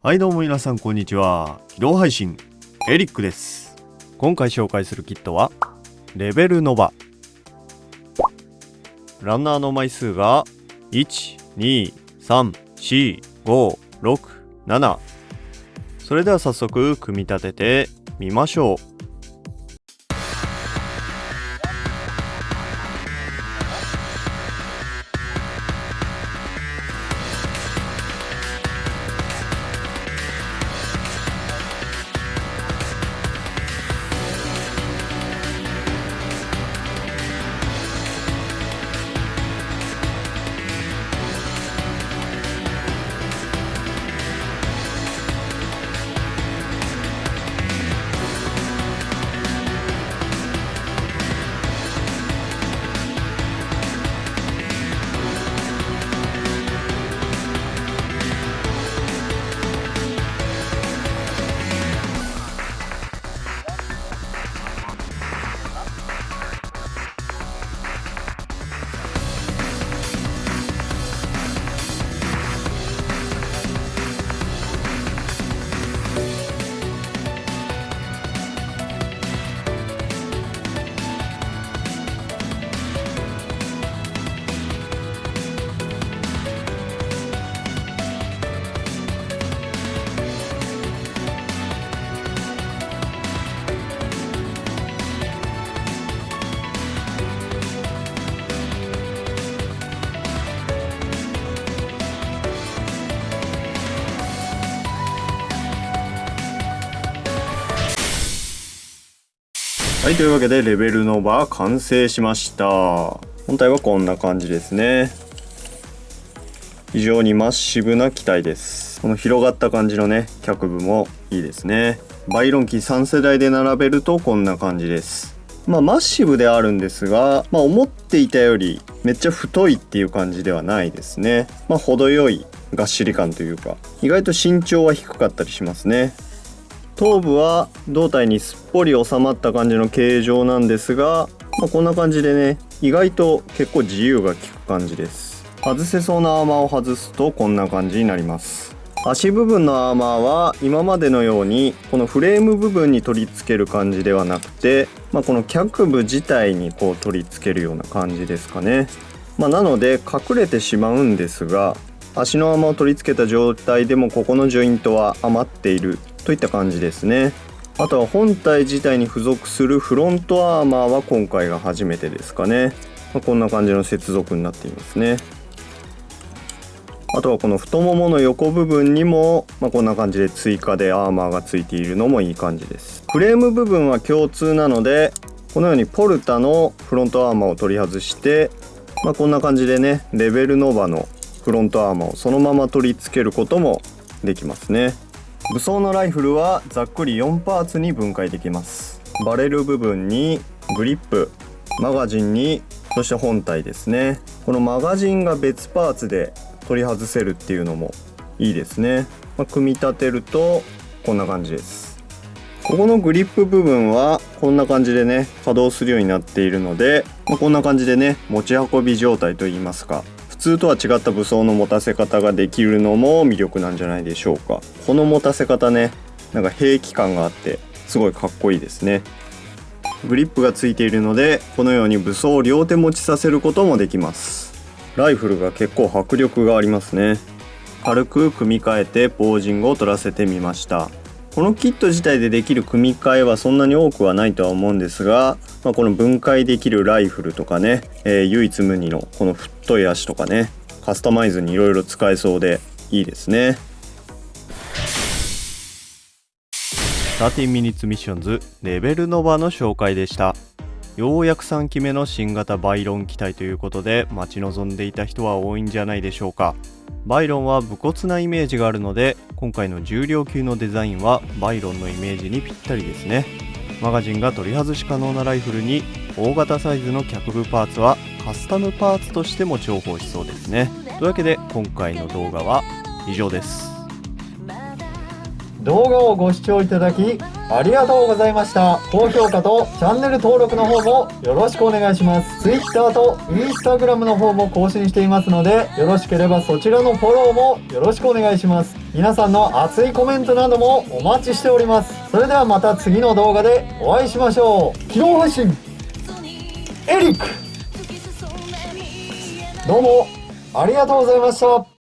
はいどうも皆さんこんにちは。起動配信エリックです。今回紹介するキットはレベルノバ。ランナーの枚数が1、2、3、4、5、6、7。それでは早速組み立ててみましょう。はい、というわけでレベルノバ完成しました。本体はこんな感じですね。非常にマッシブな機体です。この広がった感じのね脚部もいいですね。バイロン機3世代で並べるとこんな感じです。マッシブであるんですが、思っていたよりめっちゃ太いっていう感じではないですね。程よいがっしり感というか、意外と身長は低かったりしますね。頭部は胴体にすっぽり収まった感じの形状なんですが、こんな感じでね、意外と結構自由が利く感じです。外せそうなアーマーを外すとこんな感じになります。足部分のアーマーは今までのようにこのフレーム部分に取り付ける感じではなくて、この脚部自体にこう取り付けるような感じですかね。なので隠れてしまうんですが、足のアーマーを取り付けた状態でもここのジョイントは余っているといった感じですね。あとは本体自体に付属するフロントアーマーは今回が初めてですかね。こんな感じの接続になっていますね。あとはこの太ももの横部分にも、こんな感じで追加でアーマーがついているのもいい感じです。フレーム部分は共通なので、このようにポルタのフロントアーマーを取り外して、こんな感じでねレベルノバのフロントアーマーをそのまま取り付けることもできますね。武装のライフルはざっくり4パーツに分解できます。バレル部分にグリップ、マガジンに、そして本体ですね。このマガジンが別パーツで取り外せるっていうのもいいですね。組み立てるとこんな感じです。ここのグリップ部分はこんな感じでね稼働するようになっているので、こんな感じでね持ち運び状態といいますか、普通とは違った武装の持たせ方ができるのも魅力なんじゃないでしょうか。この持たせ方ね、なんか兵器感があってすごいかっこいいですね。グリップがついているのでこのように武装を両手持ちさせることもできます。ライフルが結構迫力がありますね。軽く組み替えてポージングを取らせてみました。このキット自体でできる組み替えはそんなに多くはないとは思うんですが、この分解できるライフルとかね、唯一無二のこの太い足とかね、カスタマイズにいろいろ使えそうでいいですね。13 minutes missions レベルノバの紹介でした。ようやく3機目の新型バイロン機体ということで待ち望んでいた人は多いんじゃないでしょうか。バイロンは武骨なイメージがあるので、今回の重量級のデザインはバイロンのイメージにぴったりですね。マガジンが取り外し可能なライフルに大型サイズの脚部パーツはカスタムパーツとしても重宝しそうですね。というわけで今回の動画は以上です。動画をご視聴いただきありがとうございました。高評価とチャンネル登録の方もよろしくお願いします。Twitter と Instagram の方も更新していますので、よろしければそちらのフォローもよろしくお願いします。皆さんの熱いコメントなどもお待ちしております。それではまた次の動画でお会いしましょう。機動配信エリック、どうもありがとうございました。